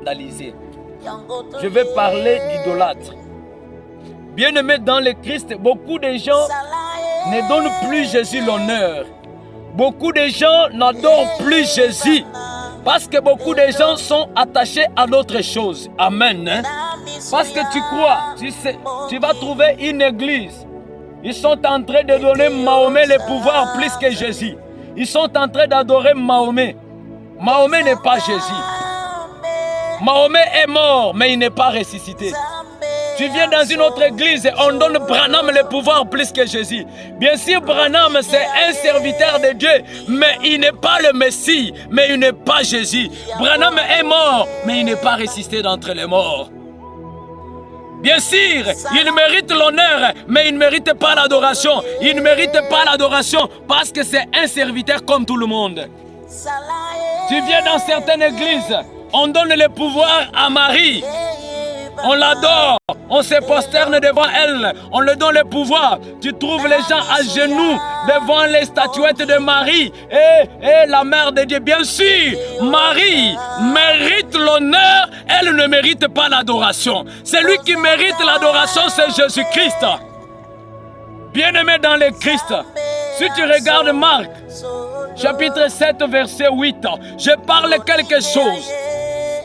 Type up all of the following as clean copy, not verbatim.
scandalisé. Je vais parler d'idolâtre. Bien-aimés dans le Christ, beaucoup de gens ne donnent plus Jésus l'honneur. Beaucoup de gens n'adorent plus Jésus parce que beaucoup de gens sont attachés à d'autres choses. Amen. Hein? Parce que tu crois, tu vas trouver une église. Ils sont en train de donner Mahomet le pouvoir plus que Jésus. Ils sont en train d'adorer Mahomet. Mahomet n'est pas Jésus. Mahomet est mort, mais il n'est pas ressuscité. Tu viens dans une autre église et on donne Branham le pouvoir plus que Jésus. Bien sûr, Branham, c'est un serviteur de Dieu, mais il n'est pas le Messie, mais il n'est pas Jésus. Branham est mort, mais il n'est pas ressuscité d'entre les morts. Bien sûr, il mérite l'honneur, mais il ne mérite pas l'adoration. Il ne mérite pas l'adoration parce que c'est un serviteur comme tout le monde. Tu viens dans certaines églises, on donne le pouvoir à Marie. On l'adore, on se prosterne devant elle, on lui donne le pouvoir. Tu trouves les gens à genoux devant les statuettes de Marie et la mère de Dieu. Bien sûr, Marie mérite l'honneur, elle ne mérite pas l'adoration. Celui qui mérite l'adoration, c'est Jésus-Christ. Bien-aimé dans le Christ, si tu regardes Marc, chapitre 7, verset 8, je parle quelque chose.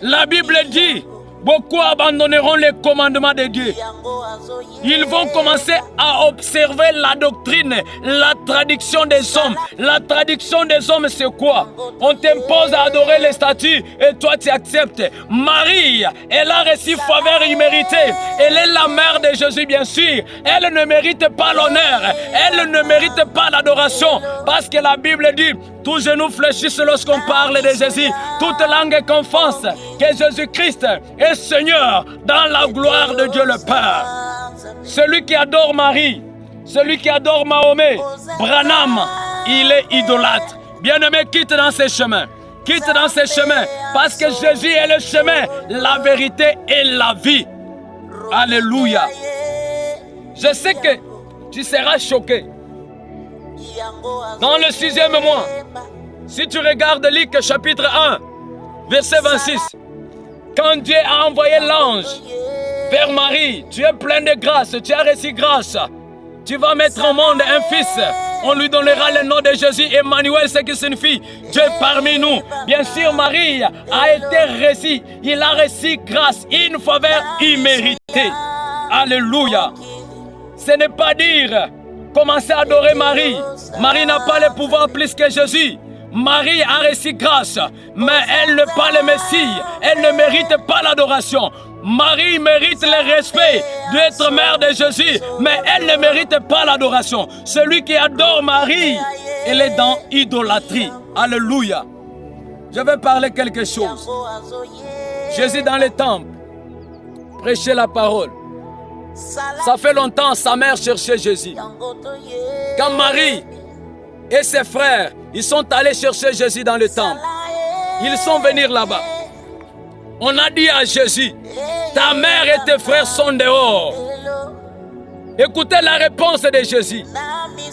La Bible dit, beaucoup abandonneront les commandements de Dieu. Ils vont commencer à observer la doctrine, la tradition des hommes. La tradition des hommes, c'est quoi? On t'impose à adorer les statues et toi tu acceptes. Marie, elle a reçu faveur imméritée. Elle est la mère de Jésus, bien sûr. Elle ne mérite pas l'honneur. Elle ne mérite pas l'adoration. Parce que la Bible dit, tous genoux fléchissent lorsqu'on parle de Jésus. Toute langue confesse que Jésus-Christ est Seigneur dans la gloire de Dieu le Père. Celui qui adore Marie, celui qui adore Mahomet, Branham, il est idolâtre. Bien-aimé, quitte dans ses chemins. Quitte dans ses chemins. Parce que Jésus est le chemin, la vérité et la vie. Alléluia. Je sais que tu seras choqué. Dans le 6e mois, si tu regardes Luc chapitre 1, verset 26, quand Dieu a envoyé l'ange vers Marie, tu es plein de grâce, tu as reçu grâce. Tu vas mettre au monde un fils. On lui donnera le nom de Jésus, Emmanuel, ce qui signifie Dieu parmi nous. Bien sûr, Marie a été reçue. Il a reçu grâce, une faveur imméritée. Alléluia. Ce n'est pas dire, commencez à adorer Marie. Marie n'a pas le pouvoir plus que Jésus. Marie a reçu grâce, mais elle n'est pas le Messie. Elle ne mérite pas l'adoration. Marie mérite le respect d'être mère de Jésus, mais elle ne mérite pas l'adoration. Celui qui adore Marie, il est dans l'idolâtrie. Alléluia. Je vais parler quelque chose. Jésus dans le temple prêchait la parole. Ça fait longtemps sa mère cherchait Jésus. Quand Marie et ses frères, ils sont allés chercher Jésus dans le temple. Ils sont venus là-bas. On a dit à Jésus, ta mère et tes frères sont dehors. Écoutez la réponse de Jésus.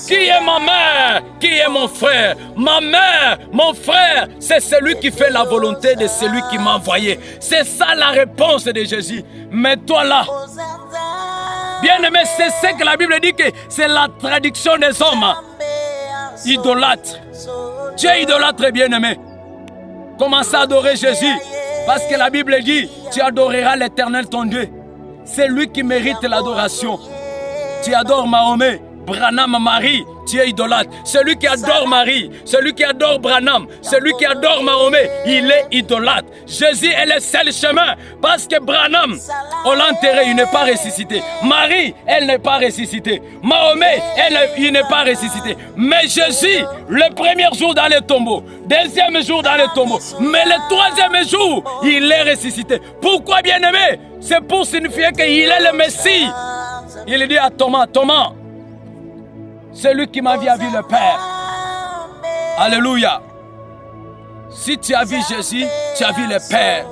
Qui est ma mère? Qui est mon frère? Ma mère, mon frère, c'est celui qui fait la volonté de celui qui m'a envoyé. C'est ça la réponse de Jésus. Mais toi là, bien-aimé, c'est ce que la Bible dit que c'est la traduction des hommes. Idolâtre. Tu es idolâtre, bien-aimé. Commence à adorer Jésus. Parce que la Bible dit, tu adoreras l'Éternel ton Dieu. C'est lui qui mérite l'adoration. Tu adores Mahomet, Branham, Marie, tu es idolâtre. Celui qui adore Marie, celui qui adore Branham, celui qui adore Mahomet, il est idolâtre. Jésus est le seul chemin. Parce que Branham, on l'a enterré, il n'est pas ressuscité. Marie, elle n'est pas ressuscitée. Mahomet, il n'est pas ressuscité. Mais Jésus, le premier jour dans le tombeau, deuxième jour dans le tombeau, mais le troisième jour, il est ressuscité. Pourquoi, bien-aimé? C'est pour signifier qu'il est le Messie. Il dit à Thomas, Thomas, celui qui m'a vu a vu le Père. Alléluia. Si tu as vu Jésus, tu as vu le Père.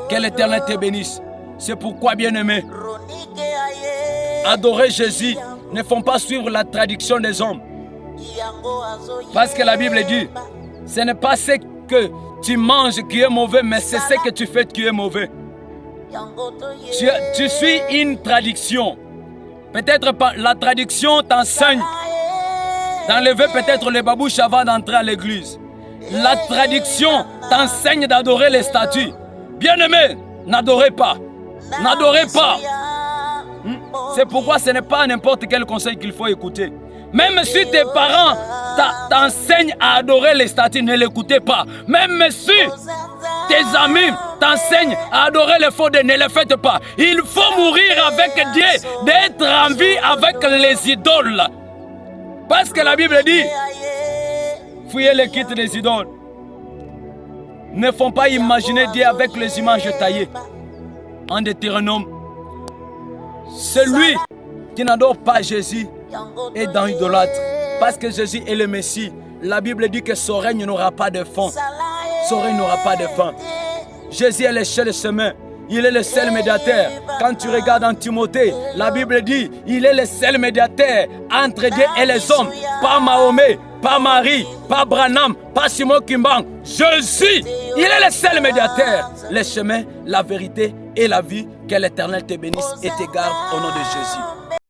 Que l'Éternel te bénisse. C'est pourquoi, bien-aimé, adorer Jésus ne font pas suivre la traduction des hommes. Parce que la Bible dit, ce n'est pas ce que Tu manges qui est mauvais, mais c'est ce que tu fais qui est mauvais. Tu suis une traduction. Peut-être la traduction t'enseigne d'enlever peut-être les babouches avant d'entrer à l'église. La traduction t'enseigne d'adorer les statues. Bien-aimé, n'adorez pas. N'adorez pas. C'est pourquoi ce n'est pas n'importe quel conseil qu'il faut écouter. Même si tes parents t'enseignent à adorer les statues, ne l'écoutez pas. Même si tes amis t'enseignent à adorer les faux dieux, ne les faites pas. Il faut mourir avec Dieu, d'être en vie avec les idoles. Parce que la Bible dit, fuyez les quittes des idoles. Ne font pas imaginer Dieu avec les images taillées. En Deutéronome, celui qui n'adore pas Jésus est dans l'idolâtre. Parce que Jésus est le Messie. La Bible dit que son règne n'aura pas de fin. Son règne n'aura pas de fin. Jésus est le seul chemin. Il est le seul médiateur. Quand tu regardes en Timothée, la Bible dit, il est le seul médiateur entre Dieu et les hommes. Pas Mahomet, pas Marie, pas Branham, pas Simon Kimbang. Jésus, il est le seul médiateur. Le chemin, la vérité et la vie. Que l'Éternel te bénisse et te garde au nom de Jésus.